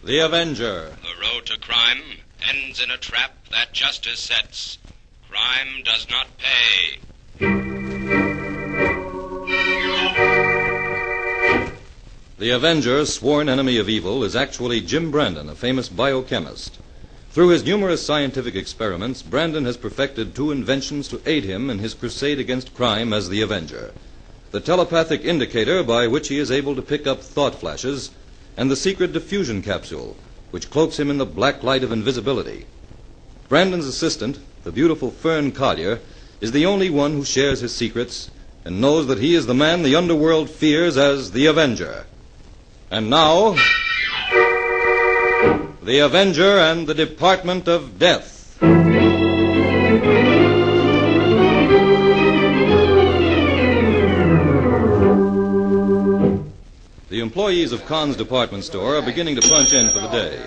The Avenger. The road to crime ends in a trap that justice sets. Crime does not pay. The Avenger, sworn enemy of evil, is actually Jim Brandon, a famous biochemist. Through his numerous scientific experiments, Brandon has perfected two inventions to aid him in his crusade against crime as the Avenger: the telepathic indicator by which he is able to pick up thought flashes, and the secret diffusion capsule, which cloaks him in the black light of invisibility. Brandon's assistant, the beautiful Fern Collier, is the only one who shares his secrets and knows that he is the man the underworld fears as the Avenger. And now, the Avenger and the Department of Death. The employees of Kahn's department store are beginning to punch in for the day.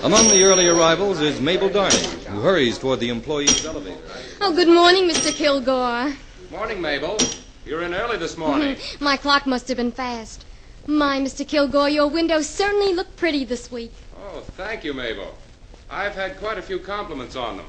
Among the early arrivals is Mabel Darnay, who hurries toward the employee's elevator. Oh, good morning, Mr. Kilgore. Morning, Mabel. You're in early this morning. My clock must have been fast. My, Mr. Kilgore, your windows certainly look pretty this week. Oh, thank you, Mabel. I've had quite a few compliments on them.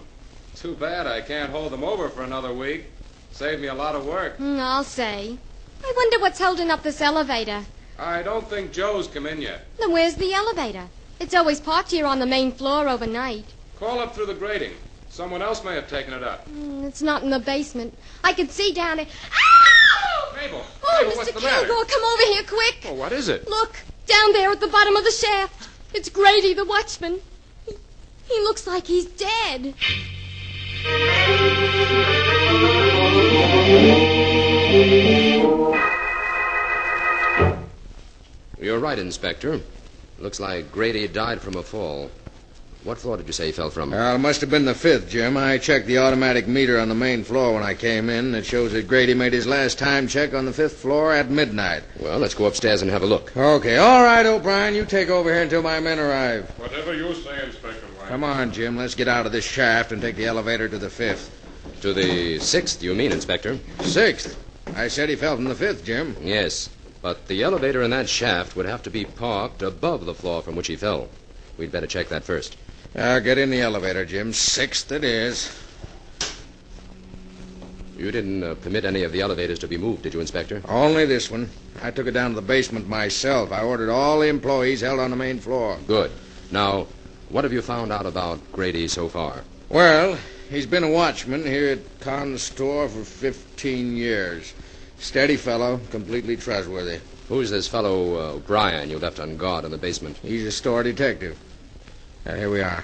Too bad I can't hold them over for another week. Saved me a lot of work. I'll say. I wonder what's holding up this elevator. I don't think Joe's come in yet. Then where's the elevator? It's always parked here on the main floor overnight. Call up through the grating. Someone else may have taken it up. It's not in the basement. I can see down there. Ow! Mabel! Oh, Mabel, Mr. what's the matter? Kilgore, come over here quick. Oh, what is it? Look, down there at the bottom of the shaft. It's Grady, the watchman. He looks like he's dead. You're right, Inspector. Looks like Grady died from a fall. What floor did you say he fell from? Well, it must have been the fifth, Jim. I checked the automatic meter on the main floor when I came in. It shows that Grady made his last time check on the fifth floor at midnight. Well, let's go upstairs and have a look. Okay, all right, O'Brien. You take over here until my men arrive. Whatever you say, Inspector White. Come on, Jim. Let's get out of this shaft and take the elevator to the fifth. To the 6th, you mean, Inspector? Sixth? I said he fell from the fifth, Jim. Yes, but the elevator in that shaft would have to be parked above the floor from which he fell. We'd better check that first. Get in the elevator, Jim. Sixth it is. You didn't permit any of the elevators to be moved, did you, Inspector? Only this one. I took it down to the basement myself. I ordered all the employees held on the main floor. Good. Now, what have you found out about Grady so far? Well, he's been a watchman here at Kahn's store for 15 years. Steady fellow, completely trustworthy. Who's this fellow, O'Brien, you left on guard in the basement? He's a store detective. Here we are.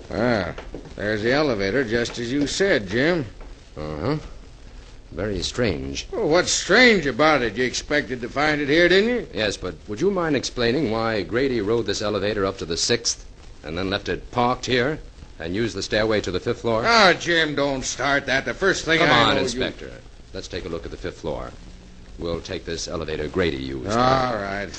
There's the elevator, just as you said, Jim. Uh-huh. Very strange. Well, what's strange about it? You expected to find it here, didn't you? Yes, but would you mind explaining why Grady rode this elevator up to the 6th and then left it parked here and used the stairway to the 5th floor? Oh, Jim, don't start that. The first thing Come I on, know Inspector. Let's take a look at the 5th floor. We'll take this elevator Grady used. All right.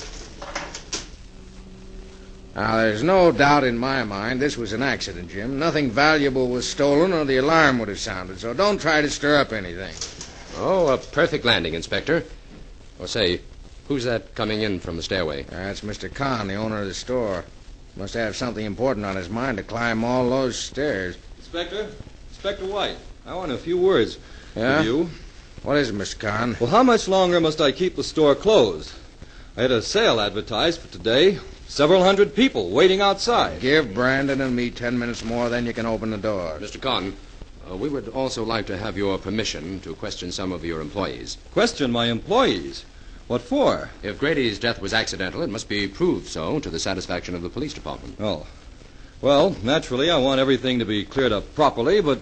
Now, there's no doubt in my mind this was an accident, Jim. Nothing valuable was stolen or the alarm would have sounded, so don't try to stir up anything. Oh, a perfect landing, Inspector. Well, say, who's that coming in from the stairway? That's Mr. Kahn, the owner of the store. Must have something important on his mind to climb all those stairs. Inspector White, I want a few words Yeah? with you. What is it, Mr. Kahn? Well, how much longer must I keep the store closed? I had a sale advertised for today. Several hundred people waiting outside. Give Brandon and me 10 minutes more, then you can open the door. Mr. Kahn, we would also like to have your permission to question some of your employees. Question my employees? What for? If Grady's death was accidental, it must be proved so to the satisfaction of the police department. Oh. Well, naturally, I want everything to be cleared up properly, but...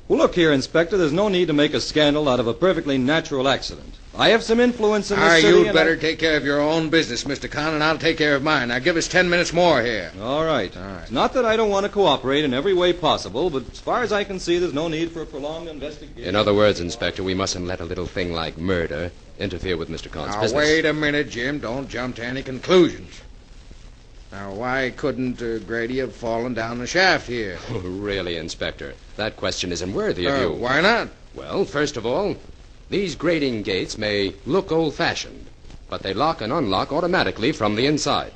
Well, look here, Inspector, there's no need to make a scandal out of a perfectly natural accident. I have some influence in this city, You better take care of your own business, Mr. Kahn, and I'll take care of mine. Now, give us 10 minutes more here. All right. It's not that I don't want to cooperate in every way possible, but as far as I can see, there's no need for a prolonged investigation. In other words, Inspector, we mustn't let a little thing like murder interfere with Mr. Kahn's Now, business. wait a minute, Jim. Don't jump to any conclusions. Now, why couldn't Grady have fallen down the shaft here? Really, Inspector, that question isn't worthy of you. Why not? Well, first of all, these grating gates may look old-fashioned, but they lock and unlock automatically from the inside.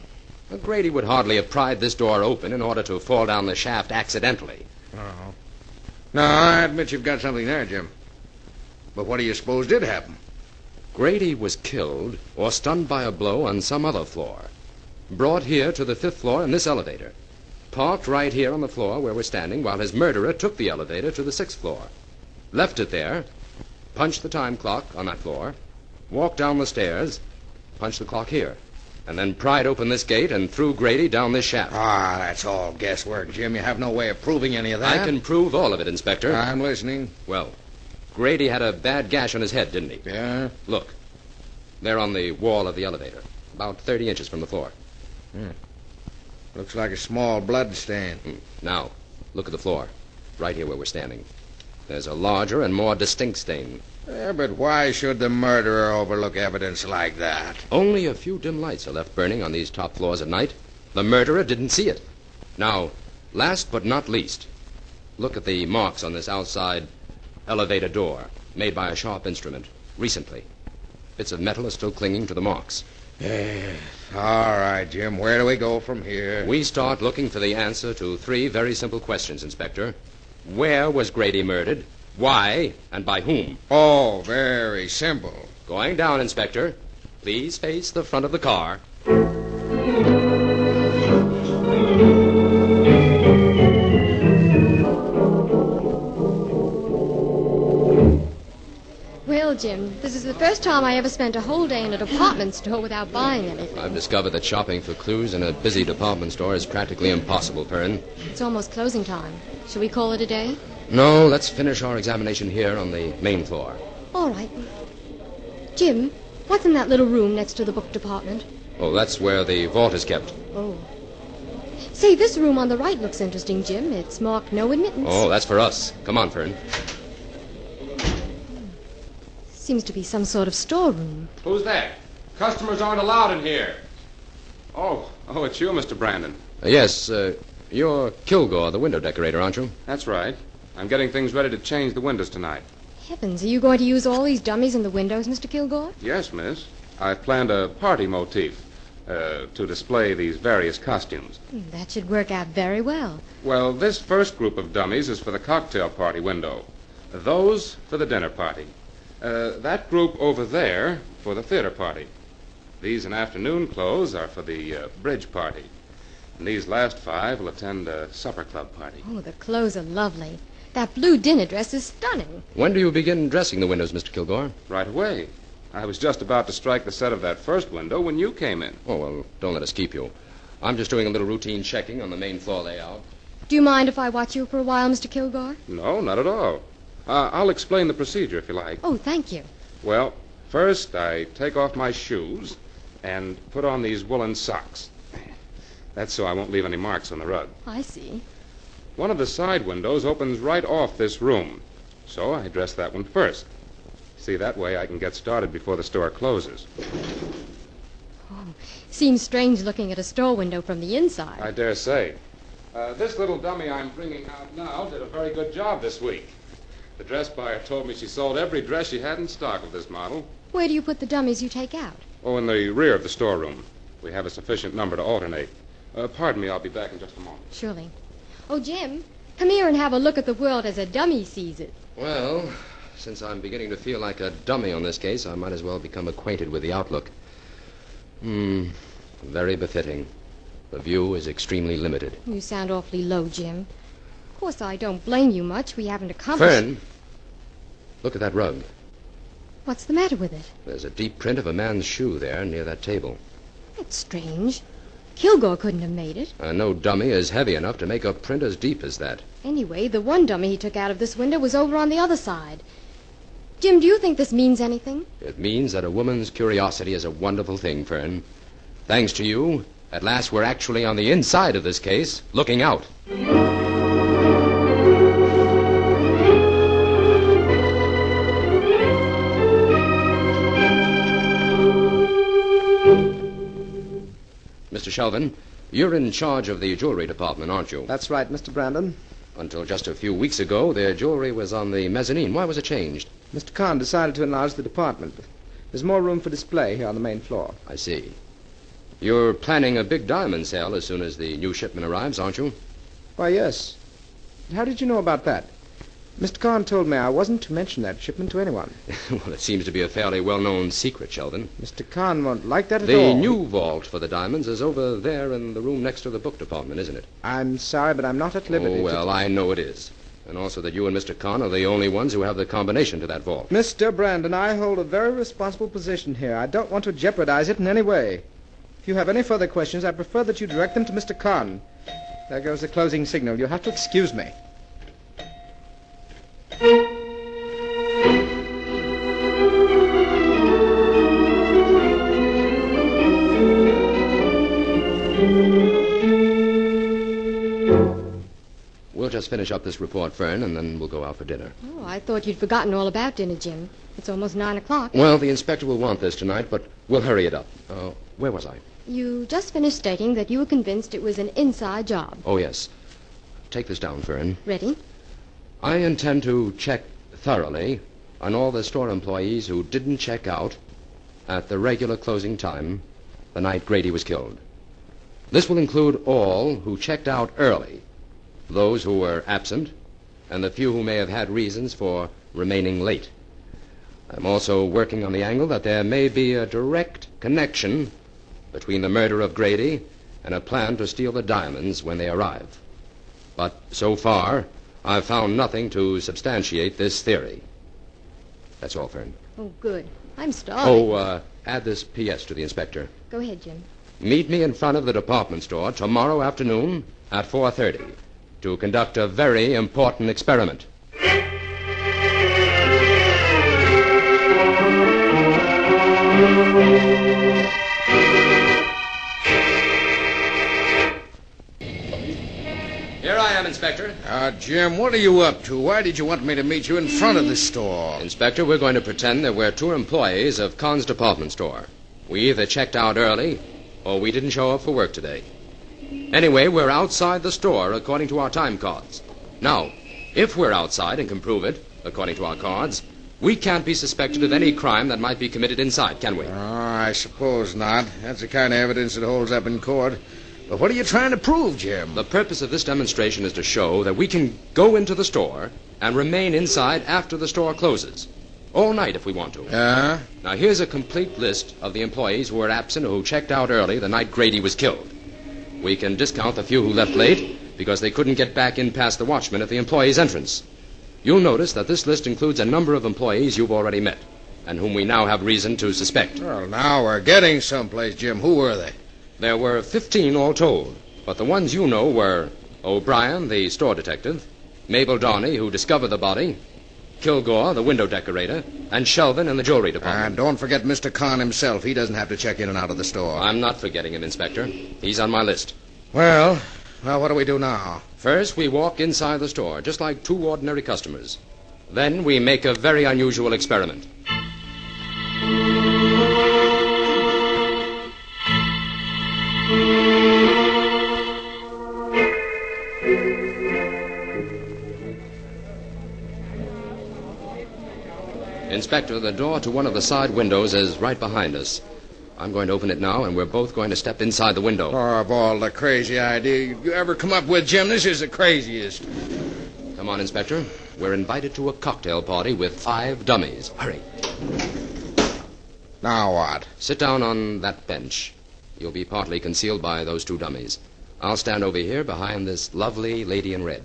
Grady would hardly have pried this door open in order to fall down the shaft accidentally. Oh. No, I admit you've got something there, Jim. But what do you suppose did happen? Grady was killed or stunned by a blow on some other floor. Brought here to the 5th floor in this elevator. Parked right here on the floor where we're standing while his murderer took the elevator to the 6th floor. Left it there, punched the time clock on that floor, walked down the stairs, punched the clock here, and then pried open this gate and threw Grady down this shaft. Ah, that's all guesswork, Jim. You have no way of proving any of that. I can prove all of it, Inspector. I'm listening. Well, Grady had a bad gash on his head, didn't he? Yeah? Look. There on the wall of the elevator. About 30 inches from the floor. Looks like a small blood stain. Now, look at the floor. Right here where we're standing. There's a larger and more distinct stain. Yeah, but why should the murderer overlook evidence like that? Only a few dim lights are left burning on these top floors at night. The murderer didn't see it. Now, last but not least, look at the marks on this outside elevator door, made by a sharp instrument, recently. Bits of metal are still clinging to the marks. All right, Jim, where do we go from here? We start looking for the answer to 3 very simple questions, Inspector. Where was Grady murdered? Why? And by whom? Oh, very simple. Going down, Inspector. Please face the front of the car. Well, Jim, this is the first time I ever spent a whole day in a department store without buying anything. I've discovered that shopping for clues in a busy department store is practically impossible, Perrin. It's almost closing time. Shall we call it a day? No, let's finish our examination here on the main floor. All right. Jim, what's in that little room next to the book department? Oh, that's where the vault is kept. Oh. Say, this room on the right looks interesting, Jim. It's marked no admittance. Oh, that's for us. Come on, Fern. Seems to be some sort of storeroom. Who's that? Customers aren't allowed in here. Oh, it's you, Mr. Brandon. Yes, you're Kilgore, the window decorator, aren't you? That's right. I'm getting things ready to change the windows tonight. Heavens, are you going to use all these dummies in the windows, Mr. Kilgore? Yes, miss. I've planned a party motif to display these various costumes. That should work out very well. Well, this first group of dummies is for the cocktail party window. Those for the dinner party. That group over there for the theater party. These in afternoon clothes are for the bridge party. And these last 5 will attend a supper club party. Oh, the clothes are lovely. That blue dinner dress is stunning. When do you begin dressing the windows, Mr. Kilgore? Right away. I was just about to strike the set of that first window when you came in. Oh, well, don't let us keep you. I'm just doing a little routine checking on the main floor layout. Do you mind if I watch you for a while, Mr. Kilgore? No, not at all. I'll explain the procedure if you like. Oh, thank you. Well, first I take off my shoes and put on these woolen socks. That's so I won't leave any marks on the rug. I see. One of the side windows opens right off this room, so I dress that one first. See, that way I can get started before the store closes. Oh, seems strange looking at a store window from the inside. I dare say. This little dummy I'm bringing out now did a very good job this week. The dress buyer told me she sold every dress she had in stock of this model. Where do you put the dummies you take out? Oh, in the rear of the storeroom. We have a sufficient number to alternate. Pardon me, I'll be back in just a moment. Surely. Oh, Jim, come here and have a look at the world as a dummy sees it. Well, since I'm beginning to feel like a dummy on this case, I might as well become acquainted with the outlook. Very befitting. The view is extremely limited. You sound awfully low, Jim. Of course, I don't blame you much. We haven't accomplished... Fern, look at that rug. What's the matter with it? There's a deep print of a man's shoe there near that table. That's strange. Kilgore couldn't have made it. No dummy is heavy enough to make a print as deep as that. Anyway, the one dummy he took out of this window was over on the other side. Jim, do you think this means anything? It means that a woman's curiosity is a wonderful thing, Fern. Thanks to you, at last we're actually on the inside of this case, looking out. Mr. Shelvin, You're in charge of the jewelry department, aren't you? That's right, Mr. Brandon. Until just a few weeks ago, their jewelry was on the mezzanine. Why was it changed? Mr. Kahn decided to enlarge the department. There's more room for display here on the main floor. I see. You're planning a big diamond sale as soon as the new shipment arrives, aren't you? Why, yes. How did you know about that? Mr. Kahn told me I wasn't to mention that shipment to anyone. Well, it seems to be a fairly well-known secret, Sheldon. Mr. Kahn won't like that at all. The new vault for the diamonds is over there in the room next to the book department, isn't it? I'm sorry, but I'm not at liberty Oh, well, I know it is. And also that you and Mr. Kahn are the only ones who have the combination to that vault. Mr. Brandon, I hold a very responsible position here. I don't want to jeopardize it in any way. If you have any further questions, I prefer that you direct them to Mr. Kahn. There goes the closing signal. You'll have to excuse me. We'll just finish up this report, Fern, and then we'll go out for dinner. Oh, I thought you'd forgotten all about dinner, Jim. It's almost 9 o'clock. Well, the inspector will want this tonight, but we'll hurry it up. Where was I? You just finished stating that you were convinced it was an inside job. Oh, yes. Take this down, Fern. Ready? I intend to check thoroughly on all the store employees who didn't check out at the regular closing time the night Grady was killed. This will include all who checked out early, those who were absent, and the few who may have had reasons for remaining late. I'm also working on the angle that there may be a direct connection between the murder of Grady and a plan to steal the diamonds when they arrive. But so far, I've found nothing to substantiate this theory. That's all, Fern. Oh, good. I'm starving. Add this P.S. to the inspector. Go ahead, Jim. Meet me in front of the department store tomorrow afternoon at 4:30 to conduct a very important experiment. Here I am, Inspector. Jim, what are you up to? Why did you want me to meet you in front of the store? Inspector, we're going to pretend that we're two employees of Kahn's department store. We either checked out early or we didn't show up for work today. Anyway, we're outside the store according to our time cards. Now, if we're outside and can prove it, according to our cards, we can't be suspected of any crime that might be committed inside, can we? I suppose not. That's the kind of evidence that holds up in court. But what are you trying to prove, Jim? The purpose of this demonstration is to show that we can go into the store and remain inside after the store closes. All night if we want to. Now, here's a complete list of the employees who were absent or who checked out early the night Grady was killed. We can discount the few who left late because they couldn't get back in past the watchman at the employee's entrance. You'll notice that this list includes a number of employees you've already met and whom we now have reason to suspect. Well, now we're getting someplace, Jim. Who were they? There were 15 all told, but the ones you know were O'Brien, the store detective, Mabel Darney, who discovered the body, Kilgore, the window decorator, and Shelvin in the jewelry department. And don't forget Mr. Kahn himself. He doesn't have to check in and out of the store. I'm not forgetting him, Inspector. He's on my list. Well, what do we do now? First, we walk inside the store, just like two ordinary customers. Then we make a very unusual experiment. Inspector, the door to one of the side windows is right behind us. I'm going to open it now, and we're both going to step inside the window. Oh, of all the crazy ideas you ever come up with, Jim, this is the craziest. Come on, Inspector. We're invited to a cocktail party with 5 dummies. Hurry. Now what? Sit down on that bench. You'll be partly concealed by those 2 dummies. I'll stand over here behind this lovely lady in red.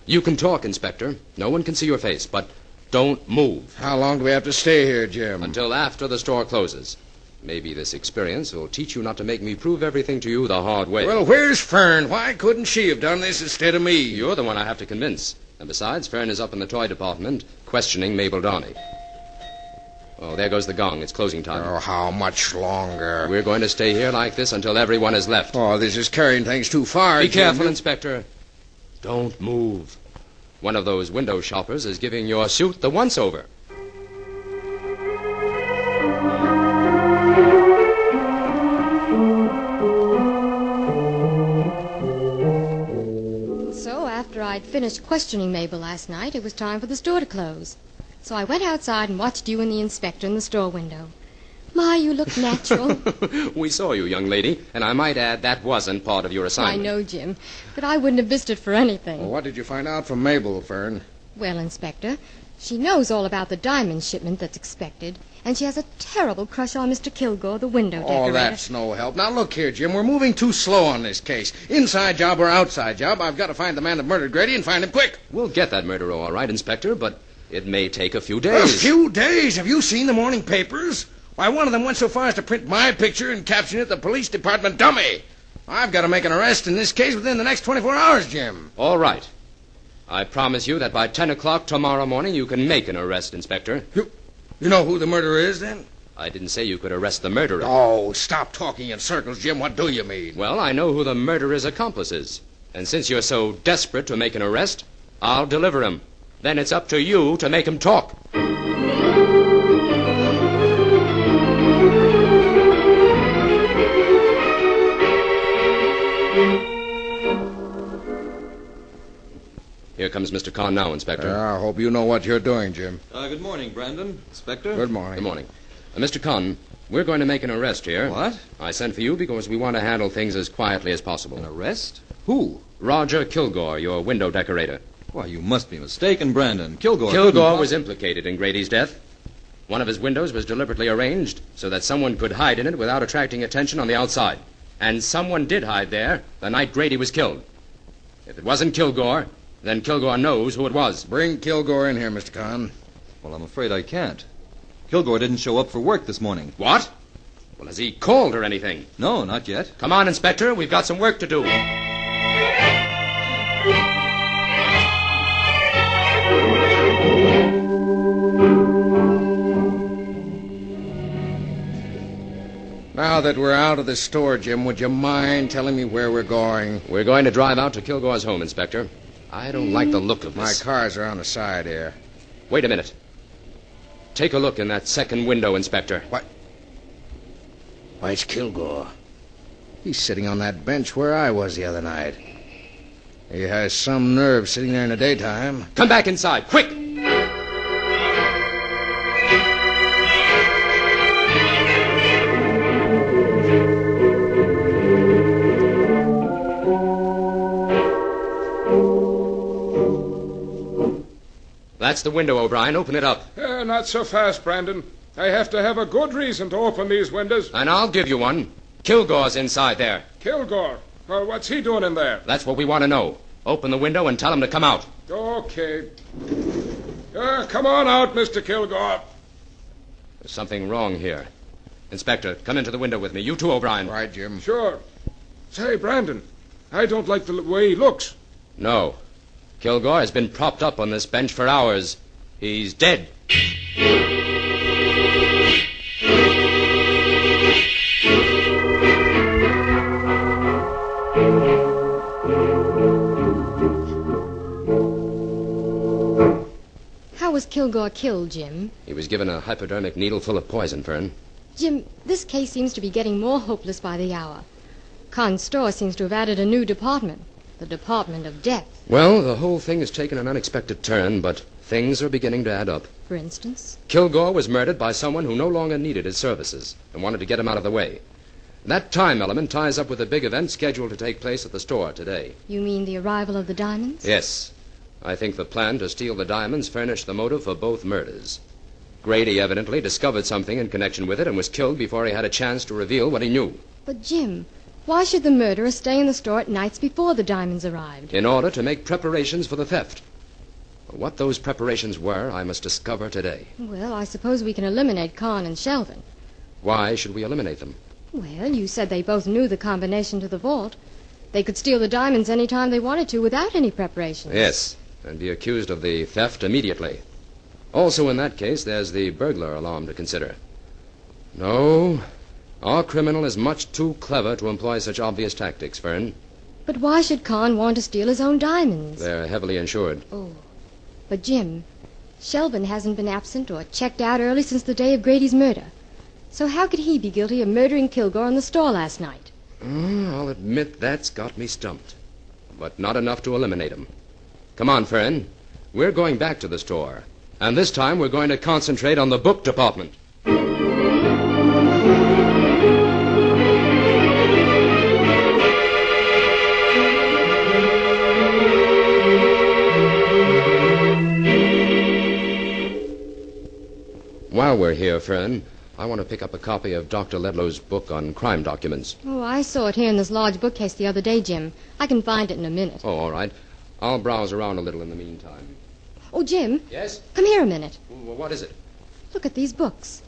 You can talk, Inspector. No one can see your face, but don't move. How long do we have to stay here, Jim? Until after the store closes. Maybe this experience will teach you not to make me prove everything to you the hard way. Well, where's Fern? Why couldn't she have done this instead of me? You're the one I have to convince. And besides, Fern is up in the toy department questioning Mabel Darney. Oh, there goes the gong. It's closing time. Oh, how much longer? We're going to stay here like this until everyone has left. Oh, this is carrying things too far, Be Jim. careful, Inspector. Don't move. One of those window shoppers is giving your suit the once-over. finished questioning Mabel last night, it was time for the store to close. So I went outside and watched you and the inspector in the store window. My, you look natural. We saw you, young lady, and I might add that wasn't part of your I assignment. know, Jim, but I wouldn't have missed it for anything. Well, what did you find out from Mabel, Fern? Well, Inspector, she knows all about the diamond shipment that's expected, and she has a terrible crush on Mr. Kilgore, the window decorator. Oh, that's no help. Now, look here, Jim. We're moving too slow on this case. Inside job or outside job, I've got to find the man that murdered Grady and find him quick. We'll get that murderer all right, Inspector, but it may take a few A days. few days? Have you seen the morning papers? Why, one of them went so far as to print my picture and caption it the police department dummy. I've got to make an arrest in this case within the next 24 hours, Jim. All right. I promise you that by 10 o'clock tomorrow morning you can make an arrest, Inspector. You know who the murderer is, then? I didn't say you could arrest the murderer. Oh, stop talking in circles, Jim. What do you mean? Well, I know who the murderer's accomplice is. And since you're so desperate to make an arrest, I'll deliver him. Then it's up to you to make him talk. Here comes Mr. Kahn now, Inspector. I hope you know what you're doing, Jim. Good morning, Brandon. Inspector. Good morning. Good morning. Mr. Kahn, we're going to make an arrest here. What? I sent for you because we want to handle things as quietly as possible. An arrest? Who? Roger Kilgore, your window decorator. Why, you must be mistaken, Brandon. Kilgore was implicated in Grady's death. One of his windows was deliberately arranged so that someone could hide in it without attracting attention on the outside. And someone did hide there the night Grady was killed. If it wasn't Kilgore, then Kilgore knows who it was. Bring Kilgore in here, Mr. Kahn. Well, I'm afraid I can't. Kilgore didn't show up for work this morning. What? Well, has he called or anything? No, not yet. Come on, Inspector. We've got some work to do. Now that we're out of the store, Jim, would you mind telling me where we're going? We're going to drive out to Kilgore's home, Inspector. I don't like the look of My this. cars are on the side here. Wait a minute. Take a look in that second window, Inspector. What? Why, it's Kilgore. He's sitting on that bench where I was the other night. He has some nerve sitting there in the daytime. Come back inside, quick! That's the window, O'Brien. Open it up. Not so fast, Brandon. I have to have a good reason to open these windows. And I'll give you one. Kilgore's inside there. Kilgore? Well, what's he doing in there? That's what we want to know. Open the window and tell him to come out. Okay. Come on out, Mr. Kilgore. There's something wrong here. Inspector, come into the window with me. You too, O'Brien. Right, Jim. Sure. Say, Brandon, I don't like the way he looks. No. Kilgore has been propped up on this bench for hours. He's dead. How was Kilgore killed, Jim? He was given a hypodermic needle full of poison, Fern. Jim, this case seems to be getting more hopeless by the hour. Khan's store seems to have added a new department. The Department of Death. Well, the whole thing has taken an unexpected turn, but things are beginning to add up. For instance? Kilgore was murdered by someone who no longer needed his services and wanted to get him out of the way. That time element ties up with the big event scheduled to take place at the store today. You mean the arrival of the diamonds? Yes. I think the plan to steal the diamonds furnished the motive for both murders. Grady evidently discovered something in connection with it and was killed before he had a chance to reveal what he knew. But, Jim, why should the murderer stay in the store at nights before the diamonds arrived? In order to make preparations for the theft. What those preparations were, I must discover today. Well, I suppose we can eliminate Khan and Shelvin. Why should we eliminate them? Well, you said they both knew the combination to the vault. They could steal the diamonds any time they wanted to without any preparations. Yes, and be accused of the theft immediately. Also, in that case, there's the burglar alarm to consider. No, our criminal is much too clever to employ such obvious tactics, Fern. But why should Khan want to steal his own diamonds? They're heavily insured. Oh. But, Jim, Shelvin hasn't been absent or checked out early since the day of Grady's murder. So how could he be guilty of murdering Kilgore in the store last night? I'll admit that's got me stumped. But not enough to eliminate him. Come on, Fern. We're going back to the store. And this time we're going to concentrate on the book department. While we're here, Fern, I want to pick up a copy of Dr. Ledlow's book on crime documents. Oh, I saw it here in this large bookcase the other day, Jim. I can find it in a minute. Oh, all right. I'll browse around a little in the meantime. Oh, Jim. Yes? Come here a minute. Well, what is it? Look at these books.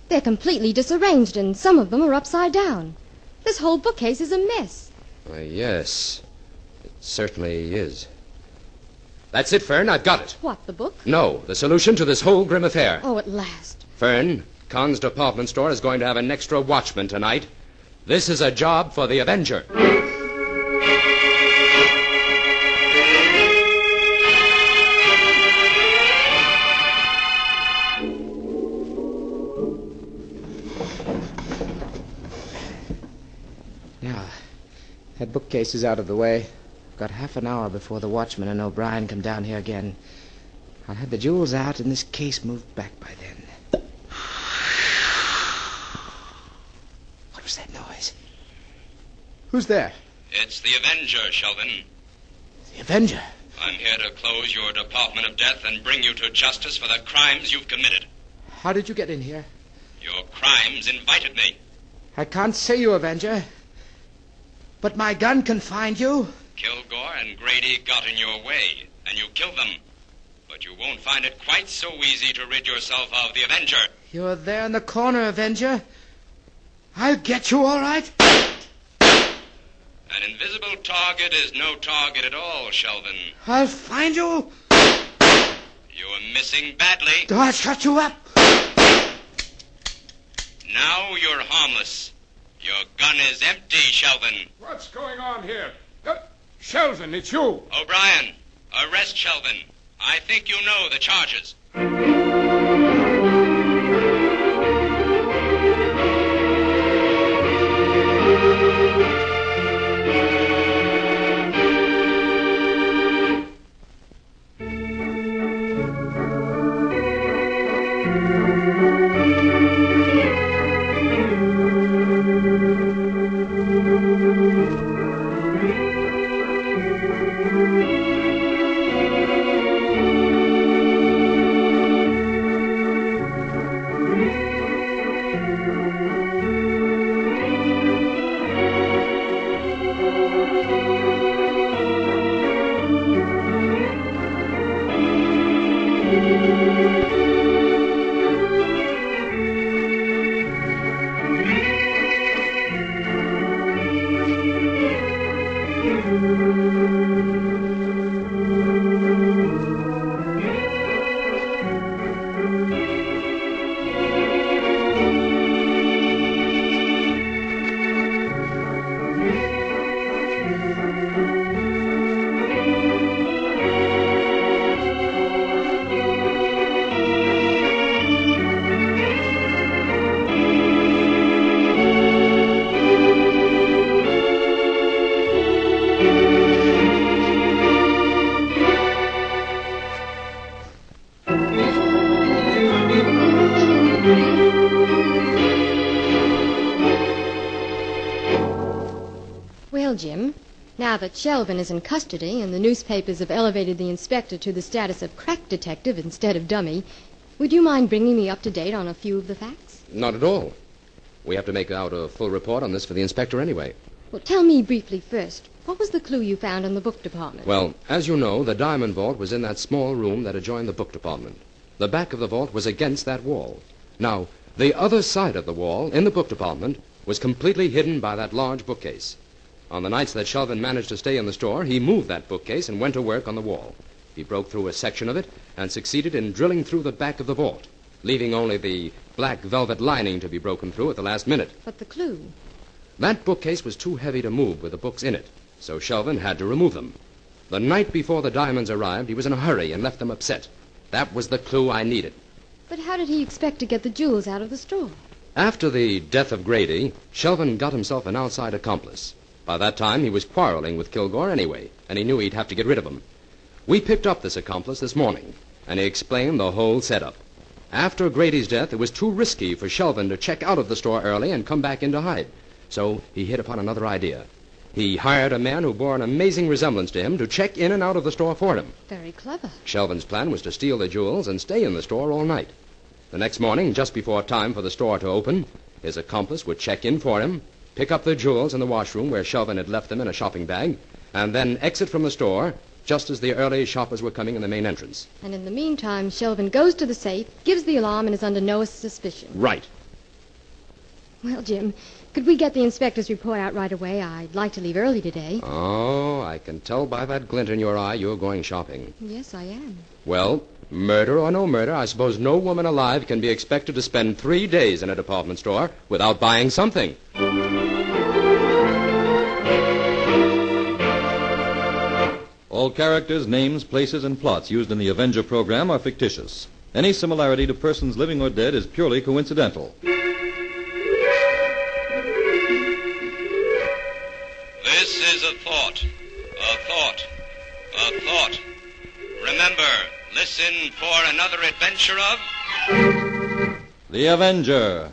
They're completely disarranged, and some of them are upside down. This whole bookcase is a mess. Yes. It certainly is. That's it, Fern. I've got it. What, the book? No, the solution to this whole grim affair. Oh, at last. Fern, Con's department store is going to have an extra watchman tonight. This is a job for the Avenger. Now, that bookcase is out of the way. Got half an hour before the watchman and O'Brien come down here again. I'll have the jewels out and this case moved back by then. What was that noise? Who's there? It's the Avenger, Sheldon. The Avenger? I'm here to close your Department of Death and bring you to justice for the crimes you've committed. How did you get in here? Your crimes invited me. I can't see you, Avenger. But my gun can find you. Kilgore and Grady got in your way, and you killed them. But you won't find it quite so easy to rid yourself of the Avenger. You're there in the corner, Avenger. I'll get you, all right? An invisible target is no target at all, Sheldon. I'll find you. You are missing badly. I'll shut you up. Now you're harmless. Your gun is empty, Sheldon. What's going on here? Sheldon, it's you. O'Brien, arrest Sheldon. I think you know the charges. Well, Jim, now that Shelvin is in custody and the newspapers have elevated the inspector to the status of crack detective instead of dummy, would you mind bringing me up to date on a few of the facts? Not at all. We have to make out a full report on this for the inspector anyway. Well, tell me briefly first, what was the clue you found in the book department? Well, as you know, the diamond vault was in that small room that adjoined the book department. The back of the vault was against that wall. Now, the other side of the wall, in the book department, was completely hidden by that large bookcase. On the nights that Shelvin managed to stay in the store, he moved that bookcase and went to work on the wall. He broke through a section of it and succeeded in drilling through the back of the vault, leaving only the black velvet lining to be broken through at the last minute. But the clue? That bookcase was too heavy to move with the books in it, so Shelvin had to remove them. The night before the diamonds arrived, he was in a hurry and left them upset. That was the clue I needed. But how did he expect to get the jewels out of the store? After the death of Grady, Shelvin got himself an outside accomplice. By that time, he was quarreling with Kilgore anyway, and he knew he'd have to get rid of him. We picked up this accomplice this morning, and he explained the whole setup. After Grady's death, it was too risky for Shelvin to check out of the store early and come back in to hide. So he hit upon another idea. He hired a man who bore an amazing resemblance to him to check in and out of the store for him. Very clever. Shelvin's plan was to steal the jewels and stay in the store all night. The next morning, just before time for the store to open, his accomplice would check in for him, pick up the jewels in the washroom where Shelvin had left them in a shopping bag, and then exit from the store just as the early shoppers were coming in the main entrance. And in the meantime, Shelvin goes to the safe, gives the alarm, and is under no suspicion. Right. Well, Jim, could we get the inspector's report out right away? I'd like to leave early today. Oh, I can tell by that glint in your eye you're going shopping. Yes, I am. Well, murder or no murder, I suppose no woman alive can be expected to spend 3 days in a department store without buying something. All characters, names, places, and plots used in the Avenger program are fictitious. Any similarity to persons living or dead is purely coincidental. This is a thought. A thought. A thought. Remember, listen for another adventure of... The Avenger.